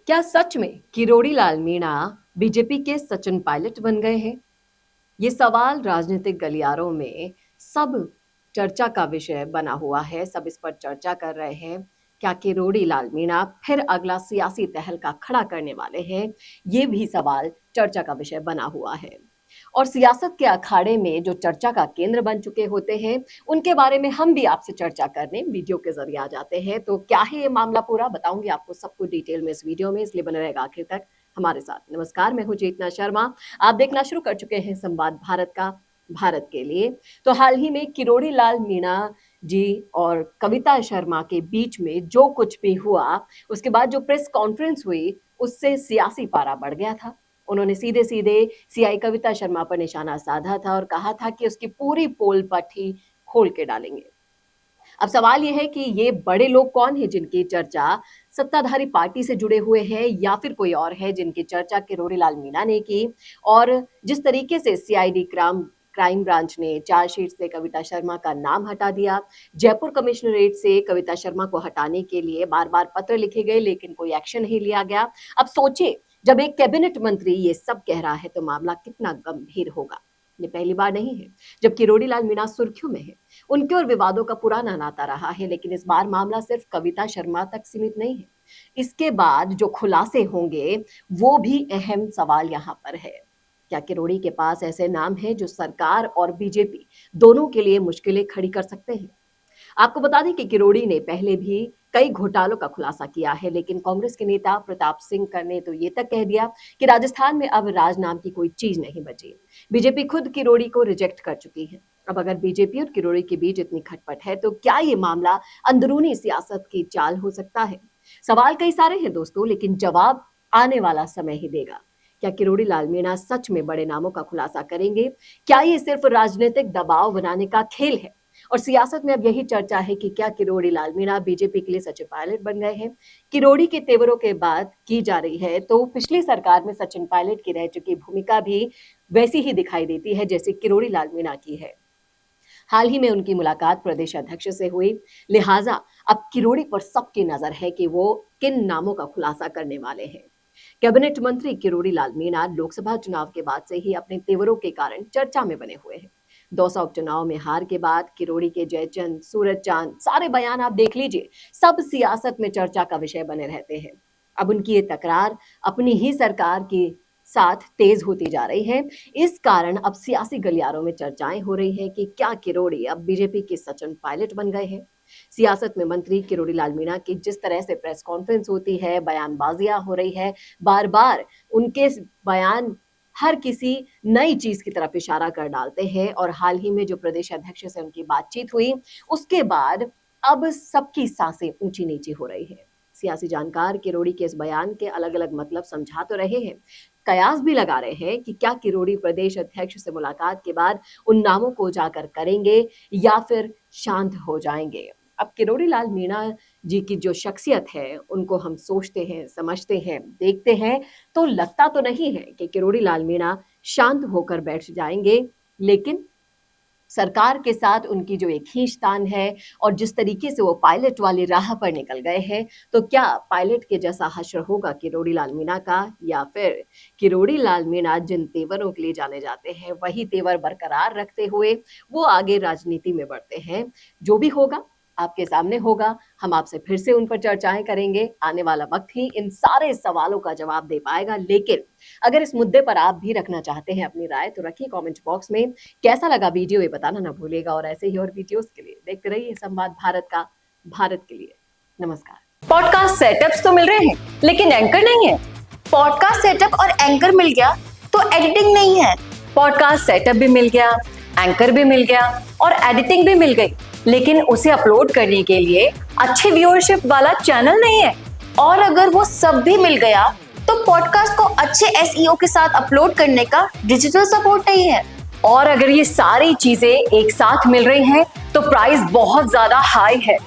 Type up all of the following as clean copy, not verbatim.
क्या सच में किरोड़ी लाल मीणा बीजेपी के सचिन पायलट बन गए हैं? ये सवाल राजनीतिक गलियारों में सब चर्चा का विषय बना हुआ है। सब इस पर चर्चा कर रहे हैं। क्या किरोड़ी लाल मीणा फिर अगला सियासी तहलका खड़ा करने वाले हैं? ये भी सवाल चर्चा का विषय बना हुआ है। और सियासत के अखाड़े में जो चर्चा का केंद्र बन चुके होते हैं, उनके बारे में हम भी आपसे चर्चा करने वीडियो के जरिए आ जाते हैं। तो क्या है ये मामला पूरा, बताऊंगी आपको सब कुछ डिटेल में इस वीडियो में, इसलिए बने रहेगा आखिर तक हमारे साथ। नमस्कार, मैं हूं चेतना शर्मा। आप देखना शुरू कर चुके हैं संवाद भारत का, भारत के लिए। तो हाल ही में किरोड़ी लाल मीणा जी और कविता शर्मा के बीच में जो कुछ भी हुआ, उसके बाद जो प्रेस कॉन्फ्रेंस हुई, उससे सियासी पारा बढ़ गया था। उन्होंने सीधे सीधे सीआई कविता शर्मा पर निशाना साधा था और कहा था कि उसकी पूरी पोल पट्टी खोल के डालेंगे। अब सवाल यह है कि ये बड़े लोग कौन हैं जिनकी चर्चा सत्ताधारी पार्टी से जुड़े हुए हैं, या फिर कोई और है जिनकी चर्चा किरोड़ी लाल मीणा ने की। और जिस तरीके से सीआईडी क्राइम ब्रांच ने चार्जशीट से कविता शर्मा का नाम हटा दिया, जयपुर कमिश्नरेट से कविता शर्मा को हटाने के लिए बार बार पत्र लिखे गए लेकिन कोई एक्शन नहीं लिया गया। अब सोचिए, जब एक कैबिनेट मंत्री ये सब कह रहा है तो मामला कितना गंभीर होगा। ये पहली बार नहीं है जब किरोड़ी लाल मीणा सुर्खियों में है। उनके और विवादों का पुराना नाता रहा है, लेकिन इस बार मामला सिर्फ कविता शर्मा तक सीमित नहीं है। इसके बाद जो खुलासे होंगे वो भी अहम सवाल यहाँ पर है। क्या किरोड़ी के पास ऐसे नाम हैं जो सरकार और बीजेपी दोनों के लिए मुश्किलें खड़ी कर सकते हैं? आपको बता दें कि किरोड़ी ने पहले भी कई घोटालों का खुलासा किया है, लेकिन कांग्रेस के नेता प्रताप सिंह ने तो ये तक कह दिया कि राजस्थान में अब राज नाम की कोई चीज नहीं बची। बीजेपी खुद किरोड़ी को रिजेक्ट कर चुकी है। अब अगर बीजेपी और किरोड़ी के बीच इतनी खटपट है तो क्या ये मामला अंदरूनी सियासत की चाल हो सकता है? सवाल कई सारे हैं दोस्तों, लेकिन जवाब आने वाला समय ही देगा। क्या किरोड़ी लाल मीणा सच में बड़े नामों का खुलासा करेंगे? क्या ये सिर्फ राजनीतिक दबाव बनाने का खेल है? और सियासत में अब यही चर्चा है कि क्या किरोड़ी लाल मीणा बीजेपी के लिए सचिन पायलट बन गए हैं? किरोड़ी के तेवरों के बात की जा रही है तो पिछली सरकार में सचिन पायलट की रह चुकी भूमिका भी वैसी ही दिखाई देती है जैसे किरोड़ी लाल मीणा की है। हाल ही में उनकी मुलाकात प्रदेश अध्यक्ष से हुई, लिहाजा अब किरोड़ी पर सबकी नजर है कि वो किन नामों का खुलासा करने वाले हैं। कैबिनेट मंत्री किरोड़ी लाल मीणा लोकसभा चुनाव के बाद से ही अपने तेवरों के कारण चर्चा में बने हुए हैं। दौसा उपचुनाव में हार के बाद किरोड़ी के जयचंद, सूरज चांद, सारे बयान आप देख लीजिए, सब सियासत में चर्चा का विषय बने रहते हैं। अब उनकी ये तकरार अपनी ही सरकार के साथ तेज होती जा रही है। इस कारण अब सियासी गलियारों में चर्चाएं हो रही हैं कि क्या किरोड़ी अब बीजेपी के सचिन पायलट बन गए हैं। सियासत में मंत्री किरोड़ी लाल मीणा की जिस तरह से प्रेस कॉन्फ्रेंस होती है, बयानबाजियां हो रही है, बार बार उनके बयान हर किसी नई चीज की तरफ इशारा कर डालते हैं। और हाल ही में जो प्रदेश अध्यक्ष से उनकी बातचीत हुई, उसके बाद अब सबकी सांसें ऊंची नीची हो रही है। सियासी जानकार किरोड़ी के इस बयान के अलग अलग मतलब समझा तो रहे हैं, कयास भी लगा रहे हैं कि क्या किरोड़ी प्रदेश अध्यक्ष से मुलाकात के बाद उन नामों को उजागर करेंगे या फिर शांत हो जाएंगे। अब किरोड़ी लाल मीणा जी की जो शख्सियत है, उनको हम सोचते हैं, समझते हैं, देखते हैं, तो लगता तो नहीं है कि किरोड़ी लाल मीणा शांत होकर बैठ जाएंगे। लेकिन सरकार के साथ उनकी जो एक खींचतान है और जिस तरीके से वो पायलट वाली राह पर निकल गए हैं, तो क्या पायलट के जैसा हश्र होगा किरोड़ी लाल मीणा का, या फिर किरोड़ी लाल मीणा जिन तेवरों के लिए जाने जाते हैं वही तेवर बरकरार रखते हुए वो आगे राजनीति में बढ़ते हैं? जो भी होगा आपके सामने होगा। हम आपसे फिर से उन पर चर्चाएं करेंगे। आने वाला वक्त ही इन सारे सवालों का जवाब दे पाएगा। लेकिन अगर इस मुद्दे पर आप भी रखना चाहते हैं अपनी राय, तो रखिए कमेंट बॉक्स में। कैसा लगा वीडियो ये बताना ना भूलिएगा, और ऐसे ही और वीडियोस के लिए देखते रहिए संवाद भारत का, भारत के लिए। नमस्कार। पॉडकास्ट सेटअप्स तो मिल रहे हैं, लेकिन एंकर नहीं है। पॉडकास्ट सेटअप और एंकर मिल गया तो एडिटिंग नहीं है। पॉडकास्ट सेटअप भी मिल गया, एंकर भी मिल गया और एडिटिंग भी मिल गई, लेकिन उसे अपलोड करने के लिए अच्छे व्यूअरशिप वाला चैनल नहीं है। और अगर वो सब भी मिल गया तो पॉडकास्ट को अच्छे एसईओ के साथ अपलोड करने का डिजिटल सपोर्ट नहीं है। और अगर ये सारी चीजें एक साथ मिल रही हैं तो प्राइस बहुत ज्यादा हाई है।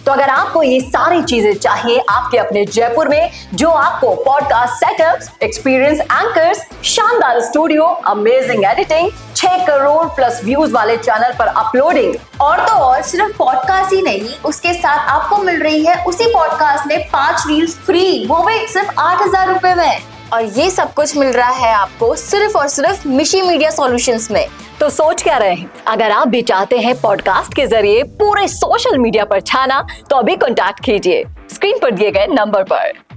तो अगर आपको ये सारी चीजें चाहिए आपके अपने जयपुर में, जो आपको पॉडकास्ट सेटअप्स, एक्सपीरियंस एंकर्स, शानदार studio, amazing editing, 6 crore plus views वाले चैनल पर अपलोडिंग, और तो और सिर्फ पॉडकास्ट ही नहीं, उसके साथ आपको मिल रही है उसी पॉडकास्ट में 5 रील्स फ्री, वो भी सिर्फ 8,000 रुपए में। और ये सब कुछ मिल रहा है आपको सिर्फ और सिर्फ मिशी मीडिया सॉल्यूशंस में। तो सोच क्या रहे हैं? अगर आप भी चाहते हैं पॉडकास्ट के जरिए पूरे सोशल मीडिया पर छाना, तो अभी कॉन्टैक्ट कीजिए स्क्रीन पर दिए गए नंबर पर।